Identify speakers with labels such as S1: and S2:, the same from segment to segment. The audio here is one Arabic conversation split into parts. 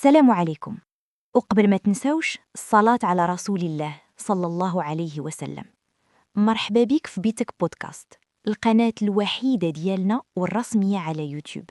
S1: السلام عليكم. وقبل ما تنسوش الصلاة على رسول الله صلى الله عليه وسلم. مرحبا بك في بيتك بودكاست، القناة الوحيدة ديالنا والرسمية على يوتيوب.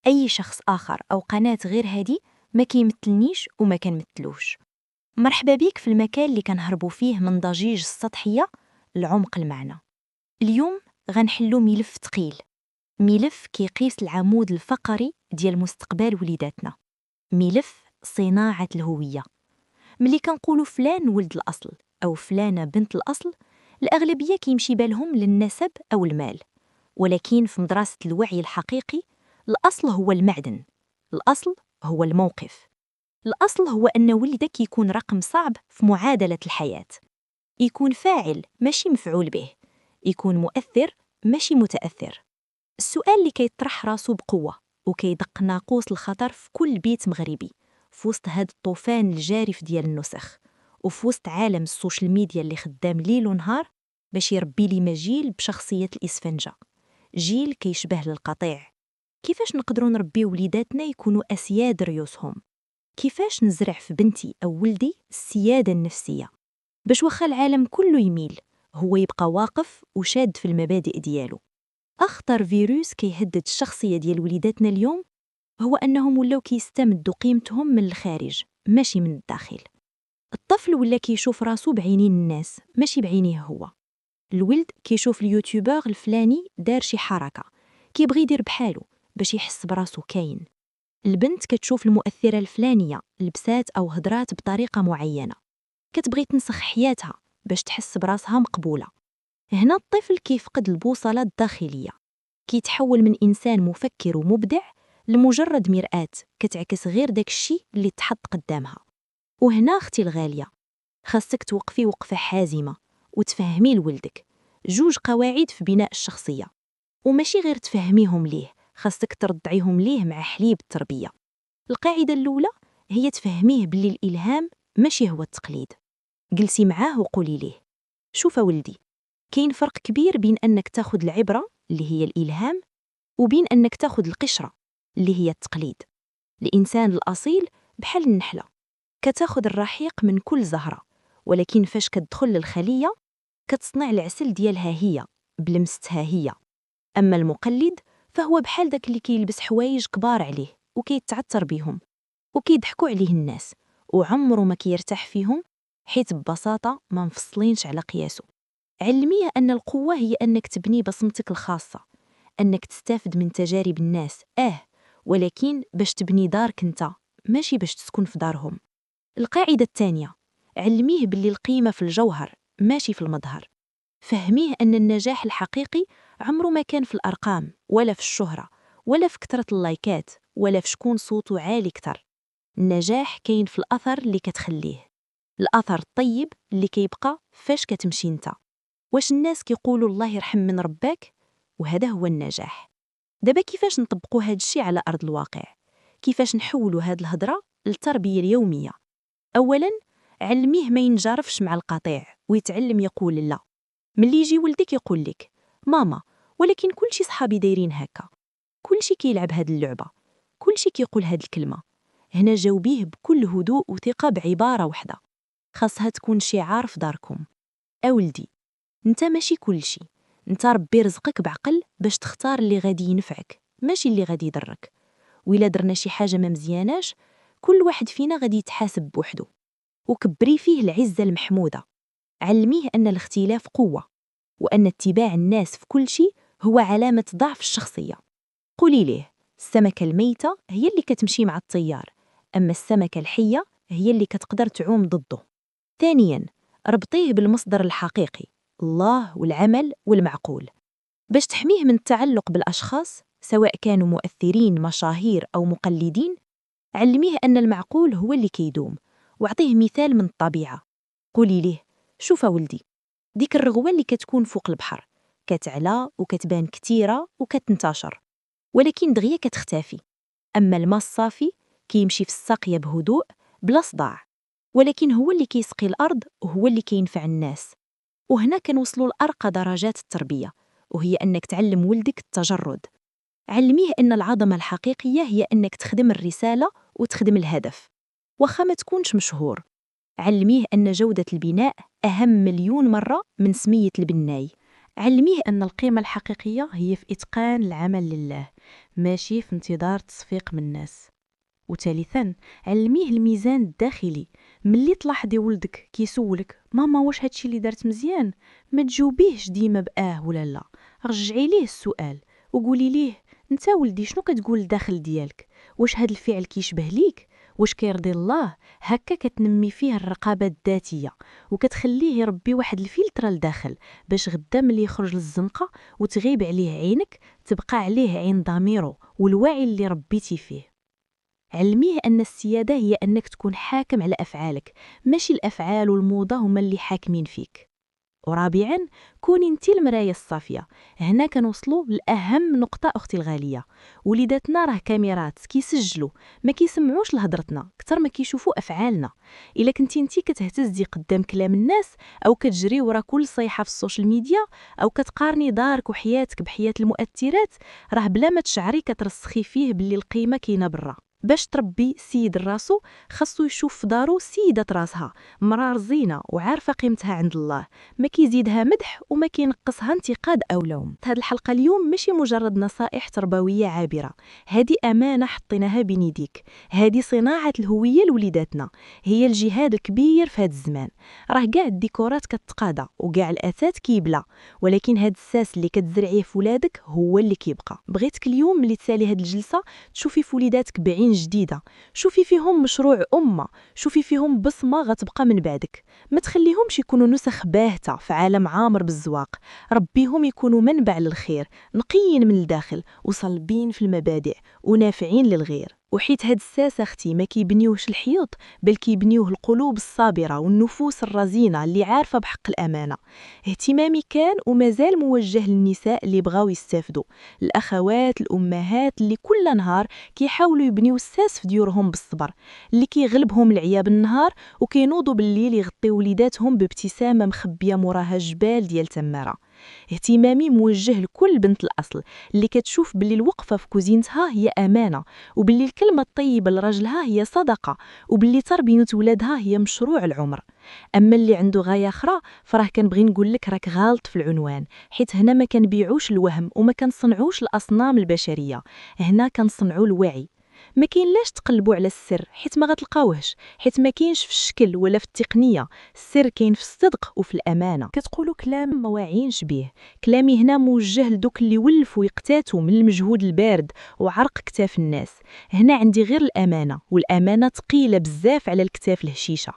S1: أي شخص آخر أو قناة غير هادي ما كيمثلنيش وما كنمثلوش. مرحبا بك في المكان اللي كنهربوا فيه من ضجيج السطحية لعمق المعنى. اليوم غنحلو ملف ثقيل، ملف كيقيس العمود الفقري ديال مستقبل وليداتنا، ملف صناعة الهوية. ملي كنقولوا فلان ولد الأصل أو فلانة بنت الأصل، الأغلبية كيمشي بالهم للنسب أو المال، ولكن في مدرسة الوعي الحقيقي الأصل هو المعدن، الأصل هو الموقف، الأصل هو أن ولدك يكون رقم صعب في معادلة الحياة، يكون فاعل ماشي مفعول به، يكون مؤثر ماشي متأثر. السؤال اللي كيطرح راسو بقوة وكيدق ناقوس الخطر في كل بيت مغربي في وسط هاد الطوفان الجارف ديال النسخ، وفي وسط عالم السوشيال ميديا اللي خدام ليل ونهار باش يربي لي جيل بشخصية الإسفنجة، جيل كيشبه للقطيع. كيفاش نقدروا نربي وليداتنا يكونوا أسياد ريوسهم؟ كيفاش نزرع في بنتي أو ولدي السيادة النفسية باش وخا العالم كله يميل هو يبقى واقف وشاد في المبادئ ديالو؟ أخطر فيروس كيهدد الشخصية ديال وليداتنا اليوم هو أنهم ولاو كيستمدوا قيمتهم من الخارج ماشي من الداخل. الطفل ولا كيشوف راسو بعينين الناس ماشي بعينيه هو. الولد كيشوف اليوتيوبر الفلاني دار شي حركة كيبغي يدير بحالو باش يحس براسو كاين. البنت كتشوف المؤثرة الفلانية لبسات أو هضرات بطريقة معينة كتبغي تنسخ حياتها باش تحس براسها مقبولة. هنا الطفل كيفقد البوصلة الداخلية، كيتحول من إنسان مفكر ومبدع لمجرد مرآة كتعكس غير داك الشي اللي تحط قدامها. وهنا أختي الغالية، خاصك توقفي وقفة حازمة وتفهمي لولدك جوج قواعد في بناء الشخصية، وماشي غير تفهميهم ليه، خاصك ترضعيهم ليه مع حليب التربية. القاعدة الأولى هي تفهميه باللي الإلهام ماشي هو التقليد. جلسي معاه وقولي ليه: شوف ولدي، كاين فرق كبير بين أنك تاخد العبرة اللي هي الإلهام وبين أنك تاخد القشرة اللي هي التقليد. الإنسان الأصيل بحال النحلة، كتاخد الرحيق من كل زهرة، ولكن فاش كتدخل للخلية كتصنع العسل ديالها هي بلمستها هي. أما المقلد فهو بحال داك اللي كيلبس حوايج كبار عليه وكيتعثر بيهم وكيضحكوا عليه الناس وعمره ما كيرتاح فيهم، حيت ببساطة ما مفصلينش على قياسه. علميه أن القوة هي أنك تبني بصمتك الخاصة، أنك تستافد من تجارب الناس ولكن باش تبني دارك انت ماشي باش تسكن في دارهم. القاعدة الثانية، علميه باللي القيمة في الجوهر ماشي في المظهر. فهميه أن النجاح الحقيقي عمره ما كان في الأرقام ولا في الشهرة ولا في كثرة اللايكات ولا في شكون صوته عالي كتر. النجاح كاين في الأثر اللي كتخليه، الأثر الطيب اللي كيبقى فاش كتمشي انت. واش الناس كيقولوا الله يرحم من رباك؟ وهذا هو النجاح. دابا كيفاش نطبقوا هذا الشيء على أرض الواقع؟ كيفاش نحولوا هذه الهضرة للتربية اليومية؟ أولاً، علميه ما ينجرفش مع القطيع ويتعلم يقول لا. ملي يجي ولدك يقول لك: ماما ولكن كلشي صحابي دايرين هكا، كلشي كيلعب هاد اللعبة، كلشي كيقول هاد الكلمة، هنا جاوبيه بكل هدوء وثقة بعبارة واحدة خاصها تكون شعار في داركم: أولدي، انت ماشي كلشي، انت ربي رزقك بعقل باش تختار اللي غادي ينفعك ماشي اللي غادي يضرك. وإلا درنا شي حاجة ما مزياناش كل واحد فينا غادي يتحاسب بوحدو. وكبري فيه العزة المحمودة، علميه أن الاختلاف قوة وأن اتباع الناس في كل شيء هو علامة ضعف الشخصية. قولي ليه: السمكة الميتة هي اللي كتمشي مع التيار، أما السمكة الحية هي اللي كتقدر تعوم ضده. ثانياً، ربطيه بالمصدر الحقيقي، الله والعمل والمعقول. باش تحميه من التعلق بالأشخاص سواء كانوا مؤثرين مشاهير أو مقلدين، علميه أن المعقول هو اللي كيدوم، واعطيه مثال من الطبيعة. قولي ليه: شوف ولدي، ديك الرغوة اللي كتكون فوق البحر كتعلى وكتبان كتيرة وكتنتشر، ولكن دغيا كتختفي. أما الماء الصافي كيمشي في الساقية بهدوء بلا صداع، ولكن هو اللي كيسقي الأرض وهو اللي كينفع الناس. وهنا كنوصلوا لأرقى درجات التربية، وهي أنك تعلم ولدك التجرد. علميه أن العظمة الحقيقية هي أنك تخدم الرسالة وتخدم الهدف. واخا ما تكونش مشهور، علميه أن جودة البناء أهم مليون مرة من سمية البناي. علميه أن القيمة الحقيقية هي في إتقان العمل لله، ماشي في انتظار تصفيق من الناس. وثالثا، علميه الميزان الداخلي. ملي تلاحظي ولدك كيسولك ماما واش هادشي اللي درت مزيان، ما تجاوبيهش ديما بآه ولا لا، رجعي ليه السؤال وقولي ليه انت ولدي شنو كتقول الداخل ديالك، واش هاد الفعل كيشبه ليك، واش كيرضي الله. هكا كتنمي فيه الرقابة الذاتية وكتخليه يربي واحد الفلتر لداخل، باش غدا ملي يخرج للزنقة وتغيب عليه عينك تبقى عليه عين ضميره والوعي اللي ربيتي فيه. علميه أن السيادة هي أنك تكون حاكم على أفعالك، ماشي الأفعال والموضة هما اللي حاكمين فيك. ورابعا، كوني انتي المراية الصافية. هنا كنوصلوا لأهم نقطة أختي الغالية. وليداتنا راه كاميرات كيسجلوا، ما كيسمعوش لهضرتنا كتر ما كيشوفوا أفعالنا. إلا كنتي انتي كتهتزي قدام كلام الناس، أو كتجري ورا كل صيحة في السوشيال ميديا، أو كتقارني دارك وحياتك بحياة المؤثرات، راه بلا ما تشعري كترسخي فيه باللي القيمة كاينة برا. باش تربي سيد راسو خاصو يشوف في دارو سيدة راسها مرا رزينة وعارفة قيمتها عند الله، ما كيزيدها مدح وما كينقصها انتقاد أو لوم. هاد الحلقة اليوم ماشي مجرد نصائح تربوية عابرة، هادي أمانة حطيناها بين يديك، هادي صناعة الهوية لوليداتنا، هي الجهاد الكبير في هاد الزمان. راه كاع الديكورات كتقاضى وكاع الأثاث كيبلا، ولكن هاد الساس اللي كتزرعيه في ولادك هو اللي كيبقى. بغيتك اليوم ملي تسالي هاد الجلسة تشوفي في وليداتك بعين جديدة، شوفي فيهم مشروع أمة، شوفي فيهم بصمة غتبقى من بعدك. ما تخليهمش يكونوا نسخ باهتة في عالم عامر بالزواق، ربيهم يكونوا منبع للخير، نقيين من الداخل وصلبين في المبادئ ونافعين للغير. وحيت هاد الساس اختي ما كيبنيوش الحيوط، بل كيبنيوه القلوب الصابرة والنفوس الرزينة اللي عارفة بحق الأمانة. اهتمامي كان ومازال موجه للنساء اللي بغاو يستافدوا، الأخوات الأمهات اللي كل نهار كيحاولوا يبنيو الساس في ديورهم بالصبر، اللي كيغلبهم العياب النهار وكينوضوا بالليل يغطيو وليداتهم بابتسامة مخبية موراها جبال ديال تمارة. اهتمامي موجه لكل بنت الأصل اللي كتشوف باللي الوقفة في كوزينتها هي أمانة، وباللي الكلمة الطيبة لراجلها هي صدقة، وباللي تربية ولادها هي مشروع العمر. أما اللي عنده غاية أخرى فراه كنبغي نقول لك راك غالط في العنوان، حيت هنا ما كنبيعوش الوهم وما كنصنعوش الأصنام البشرية، هنا كنصنعوا الوعي. ما كاينلاش تقلبوا على السر حيت ما غتلقاوهش، حيت ما كاينش في الشكل ولا في التقنيه، السر كاين في الصدق وفي الامانه. كتقولوا كلام ما واعيينش به، كلامي هنا موجه لدوك اللي ولفوا يقتاتوا من المجهود البارد وعرق كتاف الناس. هنا عندي غير الامانه، والامانه ثقيله بزاف على الكتاف الهشيشه.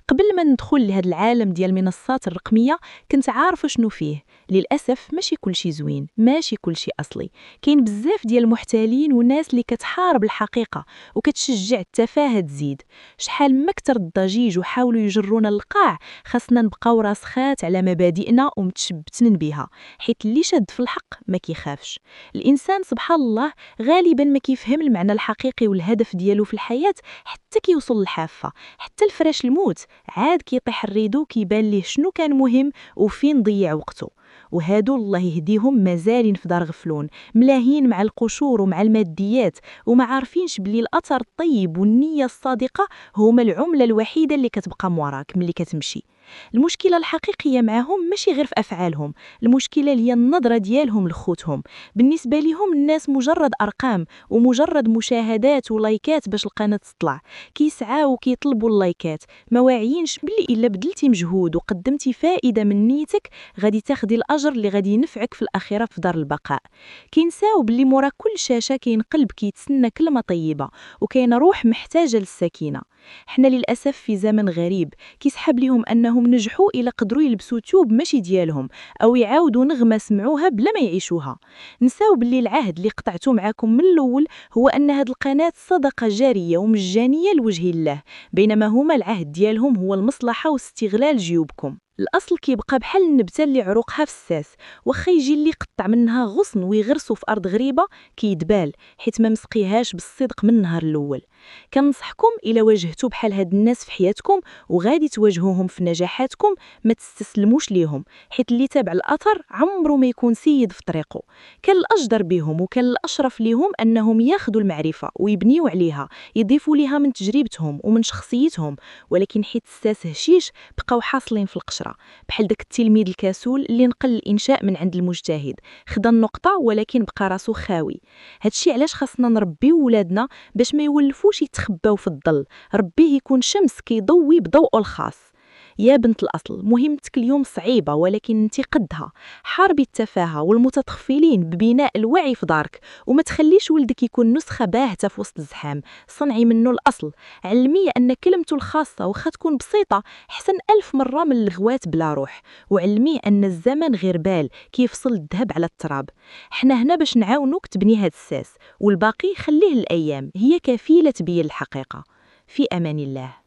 S1: قبل ما ندخل لهذا العالم ديال المنصات الرقميه كنت عارفه شنو فيه. للاسف ماشي كلشي زوين، ماشي كلشي اصلي، كاين بزاف ديال المحتالين وناس اللي كتحارب الحقيقه وكتشجع التفاهه تزيد. شحال ما كتر الضجيج وحاولوا يجرونا للقاع، خاصنا نبقاو راسخات على مبادئنا ومتشبتين بها، حيت اللي شاد في الحق ما كيخافش. الانسان سبحان الله غالبا ما كيفهم المعنى الحقيقي والهدف ديالو في الحياه حتى كيوصل للحافه، حتى الفراش الموت عاد كيطيح الريدو كيبان ليه شنو كان مهم وفين ضيع وقته. وهادو الله يهديهم مازالين في دار غفلون، ملاهين مع القشور ومع الماديات، وما عارفينش بلي الاثر الطيب والنيه الصادقه هما العمله الوحيده اللي كتبقى موراك ملي كتمشي. المشكله الحقيقيه معهم ماشي غير في افعالهم، المشكله هي النظره ديالهم لخوتهم. بالنسبه لهم الناس مجرد ارقام ومجرد مشاهدات ولايكات باش القناه تطلع، كيسعاو وكيطلبوا اللايكات، ما واعيينش بلي الا بدلتي مجهود وقدمتي فائده من نيتك غادي تاخدي الاجر اللي غادي ينفعك في الاخره في دار البقاء. كينساو بلي مورا كل شاشه كاين قلب كيتسنى كلمه طيبه، وكاين روح محتاجه للسكينه. حنا للاسف في زمن غريب كيسحب ليهم انهم نجحوا الا قدروا يلبسوا توب ماشي ديالهم، او يعاودوا نغمه سمعوها بلا ما يعيشوها. نساو باللي العهد اللي قطعتو معاكم من الاول هو ان هاد القناه صدقه جاريه ومجانيه لوجه الله، بينما هما العهد ديالهم هو المصلحه واستغلال جيوبكم. الاصل كيبقى بحال النبته اللي عروقها في الساس، واخا يجي اللي يقطع منها غصن ويغرسو في ارض غريبه كيدبال، حيت ما مسقيهاش بالصدق من النهار الاول.
S2: كنصحكم إلا واجهتوا بحال هاد الناس في حياتكم وغادي تواجهوهم في نجاحاتكم، ما تستسلموش ليهم، حيت اللي تابع الأثر عمره ما يكون سيد في طريقه. كان الأجدر بهم وكان الأشرف ليهم أنهم ياخدوا المعرفة ويبنيوا عليها، يضيفوا ليها من تجربتهم ومن شخصيتهم، ولكن حيت استسهشيش بقاو حاصلين في القشرة، بحال داك التلميذ الكسول اللي نقل الإنشاء من عند المجتهد، خدا النقطة ولكن بقى راسو خاوي. هادشي علاش خاصنا نربيو ولادنا باش ما يولفوش يتخباو في الظل، ربيه يكون شمس كيضوي بضوءه الخاص. يا بنت الأصل، مهمتك اليوم صعيبة ولكن انت قدها. حاربي التفاهة والمتطفلين ببناء الوعي في دارك، وما تخليش ولدك يكون نسخة باهتة في وسط الزحام. صنعي منه الأصل، علميه أن كلمته الخاصة وخا تكون بسيطة حسن 1000 مرة من الغوات بلا روح، وعلميه أن الزمن غير بال كيفصل الذهب على التراب. حنا هنا باش نعاونوك تبني هاد الساس، والباقي خليه الأيام هي كفيلة تبين الحقيقة. في أمان الله.